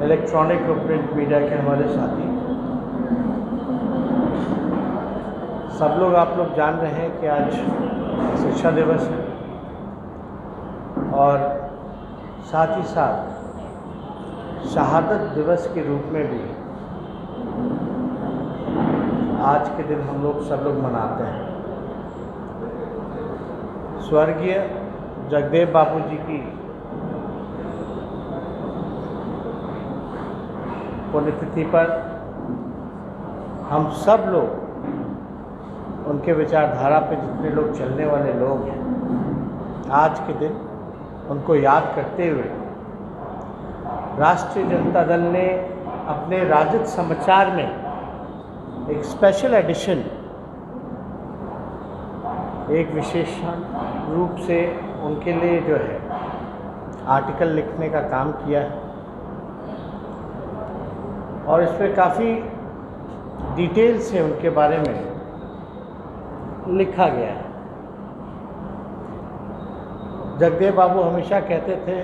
Electronic और print media के हमारे साथी, सब लोग आप लोग जान रहे हैं कि आज शिक्षा दिवस है और साथ ही साथ शहादत दिवस के रूप में भी आज के दिन हम लोग सब लोग मनाते हैं। स्वर्गीय जगदेव बापू जी की पुण्यतिथि पर हम सब लोग उनके विचारधारा पे जितने लोग चलने वाले लोग हैं, आज के दिन उनको याद करते हुए राष्ट्रीय जनता दल ने अपने राजद समाचार में एक स्पेशल एडिशन, एक विशेषण रूप से उनके लिए जो है आर्टिकल लिखने का काम किया है और इसमें काफ़ी डिटेल से उनके बारे में लिखा गया है। जगदेव बाबू हमेशा कहते थे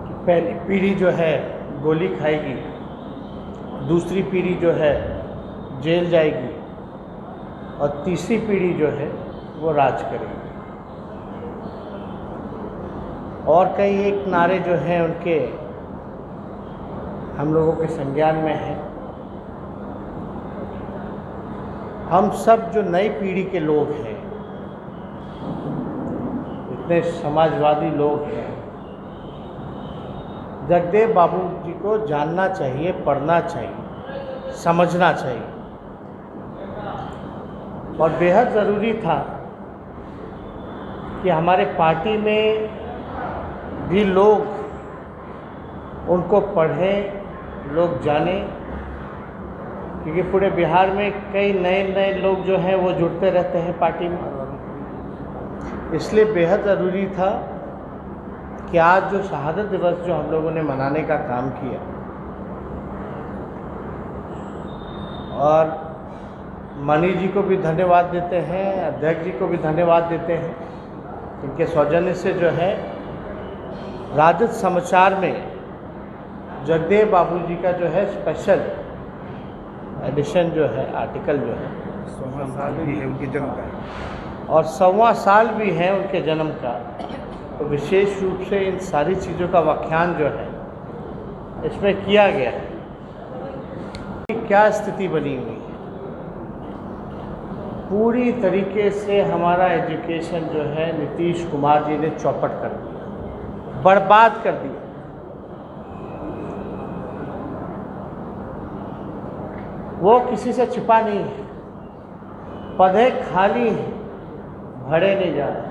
कि पहली पीढ़ी जो है गोली खाएगी, दूसरी पीढ़ी जो है जेल जाएगी और तीसरी पीढ़ी जो है वो राज करेगी। और कई एक नारे जो हैं उनके हम लोगों के संज्ञान में है। हम सब जो नई पीढ़ी के लोग हैं, इतने समाजवादी लोग हैं, जगदेव बाबू जी को जानना चाहिए, पढ़ना चाहिए, समझना चाहिए और बेहद ज़रूरी था कि हमारे पार्टी में भी लोग उनको पढ़ें, लोग जानें, क्योंकि पूरे बिहार में कई नए नए लोग जो हैं वो जुड़ते रहते हैं पार्टी में। इसलिए बेहद ज़रूरी था कि आज जो शहादत दिवस जो हम लोगों ने मनाने का काम किया और मनी जी को भी धन्यवाद देते हैं, अध्यक्ष जी को भी धन्यवाद देते हैं, इनके सौजन्य से जो है राजद समाचार में जगदेव बाबू जी का जो है स्पेशल एडिशन जो है, आर्टिकल जो है, 100वां साल भी है उनके जन्म का और 100वां साल भी है उनके जन्म का, तो विशेष रूप से इन सारी चीज़ों का व्याख्यान जो है इसमें किया गया है कि क्या स्थिति बनी हुई है। पूरी तरीके से हमारा एजुकेशन जो है नीतीश कुमार जी ने चौपट कर दिया, बर्बाद कर दिया। वो किसी से छिपा नहीं है, पदे खाली हैं, भरे नहीं जा रहे।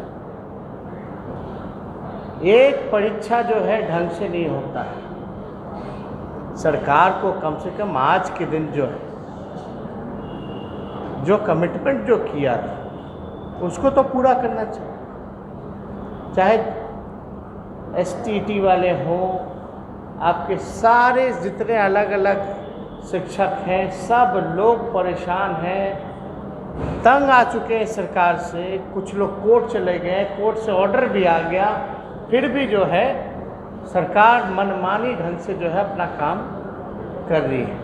एक परीक्षा जो है ढंग से नहीं होता है। सरकार को कम से कम आज के दिन जो है, जो कमिटमेंट जो किया था उसको तो पूरा करना चाहिए। चाहे एसटीटी वाले हों, आपके सारे जितने अलग अलग शिक्षक हैं, सब लोग परेशान हैं, तंग आ चुके हैं सरकार से। कुछ लोग कोर्ट चले गए, कोर्ट से ऑर्डर भी आ गया, फिर भी जो है सरकार मनमानी ढंग से जो है अपना काम कर रही है।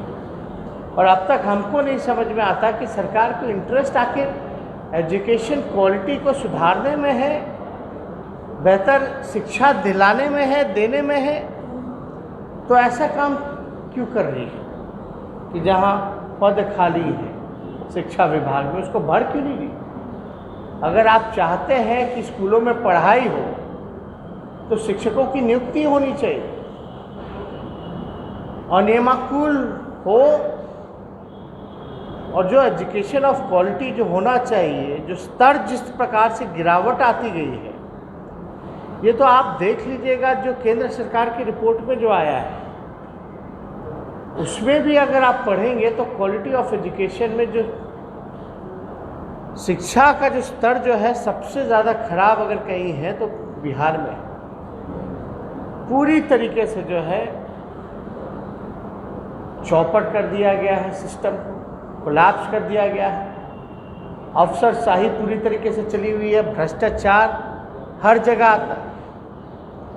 और अब तक हमको नहीं समझ में आता कि सरकार को इंटरेस्ट आखिर एजुकेशन क्वालिटी को सुधारने में है, बेहतर शिक्षा दिलाने में है, देने में है, तो ऐसा काम क्यों कर रही है कि जहाँ पद खाली है शिक्षा विभाग में उसको भर क्यों नहीं दी। अगर आप चाहते हैं कि स्कूलों में पढ़ाई हो तो शिक्षकों की नियुक्ति होनी चाहिए और नियमानुकूल हो, और जो एजुकेशन ऑफ क्वालिटी जो होना चाहिए, जो स्तर जिस प्रकार से गिरावट आती गई है, ये तो आप देख लीजिएगा जो केंद्र सरकार की रिपोर्ट में जो आया है उसमें भी अगर आप पढ़ेंगे तो क्वालिटी ऑफ एजुकेशन में जो शिक्षा का जो स्तर जो है सबसे ज़्यादा खराब अगर कहीं है तो बिहार में पूरी तरीके से जो है चौपट कर दिया गया है, सिस्टम को कोलैप्स कर दिया गया है। अफसरशाही पूरी तरीके से चली हुई है, भ्रष्टाचार हर जगह आता है।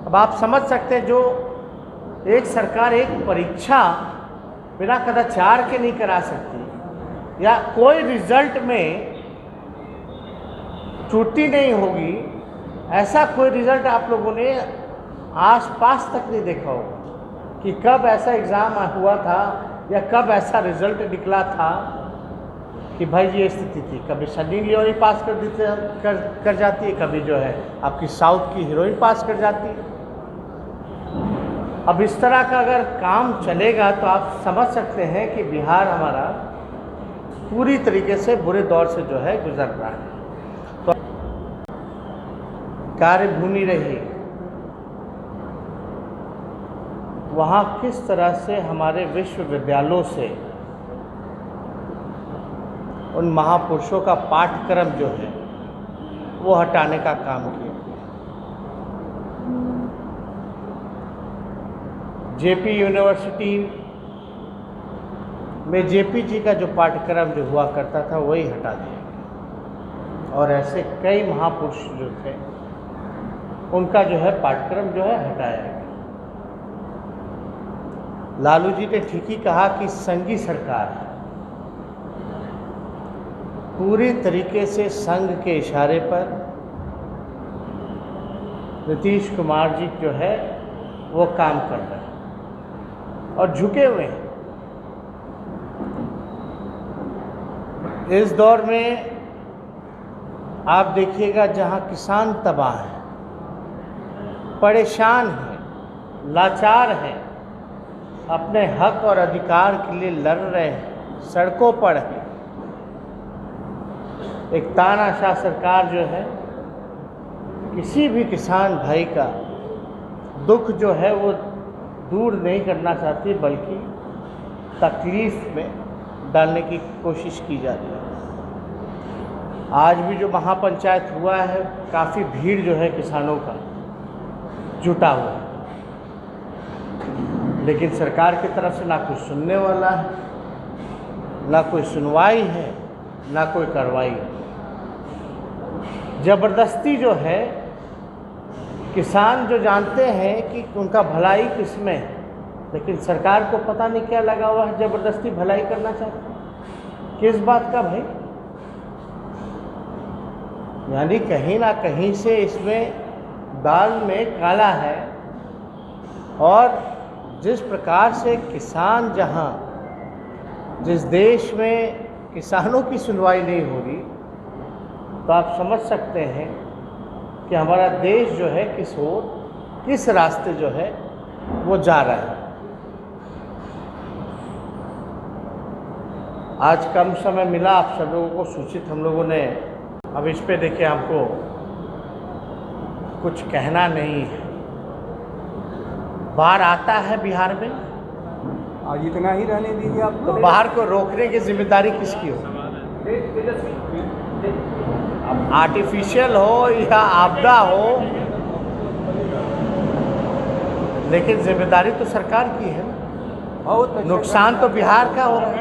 अब आप समझ सकते हैं जो एक सरकार एक परीक्षा बिना कदाचार के नहीं करा सकती, या कोई रिजल्ट में त्रुटि नहीं होगी, ऐसा कोई रिजल्ट आप लोगों ने आसपास तक नहीं देखा होगा कि कब ऐसा एग्ज़ाम हुआ था या कब ऐसा रिजल्ट निकला था कि भाई ये स्थिति थी। कभी सनी लियोनी पास कर जाती है, कभी जो है आपकी साउथ की हीरोइन पास कर जाती है। अब इस तरह का अगर काम चलेगा तो आप समझ सकते हैं कि बिहार हमारा पूरी तरीके से बुरे दौर से जो है गुजर रहा है। तो कार्यभूमि रही, वहाँ किस तरह से हमारे विश्वविद्यालयों से उन महापुरुषों का पाठ्यक्रम जो है वो हटाने का काम किया। जेपी यूनिवर्सिटी में जेपी जी का जो पाठ्यक्रम जो हुआ करता था वही हटा दिया, और ऐसे कई महापुरुष जो थे उनका जो है पाठ्यक्रम जो है हटाया गया। लालू जी ने ठीक ही कहा कि संघी सरकार है, पूरी तरीके से संघ के इशारे पर नीतीश कुमार जी जो है वो काम कर रहे हैं और झुके हुए हैं। इस दौर में आप देखिएगा जहां किसान तबाह हैं, परेशान हैं, लाचार हैं, अपने हक और अधिकार के लिए लड़ रहे हैं, सड़कों पर हैं, एक तानाशाह सरकार जो है किसी भी किसान भाई का दुख जो है वो दूर नहीं करना चाहती, बल्कि तकलीफ में डालने की कोशिश की जा रही है। आज भी जो महापंचायत हुआ है, काफ़ी भीड़ जो है किसानों का जुटा हुआ है, लेकिन सरकार की तरफ से ना कोई सुनने वाला है, ना कोई सुनवाई है, ना कोई कार्रवाई है। ज़बरदस्ती जो है, किसान जो जानते हैं कि उनका भलाई किसमें है, लेकिन सरकार को पता नहीं क्या लगा हुआ है, ज़बरदस्ती भलाई करना चाहते हैं। किस बात का भाई? यानी कहीं ना कहीं से इसमें दाल में काला है। और जिस प्रकार से किसान, जहां जिस देश में किसानों की सुनवाई नहीं हो रही, तो आप समझ सकते हैं कि हमारा देश जो है किस ओर, किस रास्ते जो है वो जा रहा है। आज कम समय मिला आप सब लोगों को सूचित, हम लोगों ने अब इस पे देखिए, हमको कुछ कहना नहीं है। बाढ़ आता है बिहार में, आज इतना ही रहने दीजिए आप। तो बाहर को रोकने की जिम्मेदारी किसकी हो? आर्टिफिशियल हो या आपदा हो, लेकिन जिम्मेदारी तो सरकार की है। नुकसान तो बिहार का हो रहा है।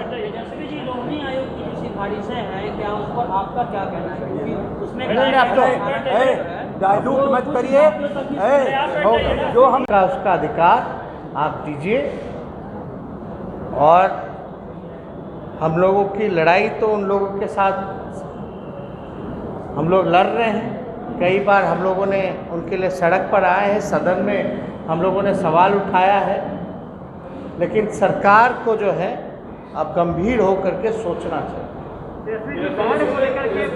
बारिशें हैं, क्या उस पर आपका क्या कहना है? क्योंकि उसमें डायलूट मत करिए, जो हम का उसका अधिकार आप दीजिए। और हम लोगों की लड़ाई तो उन लोगों के साथ हम लोग लड़ रहे हैं। कई बार हम लोगों ने उनके लिए सड़क पर आए हैं, सदन में हम लोगों ने सवाल उठाया है, लेकिन सरकार को जो है अब गंभीर होकर के सोचना चाहिए। बाढ़ को लेकर के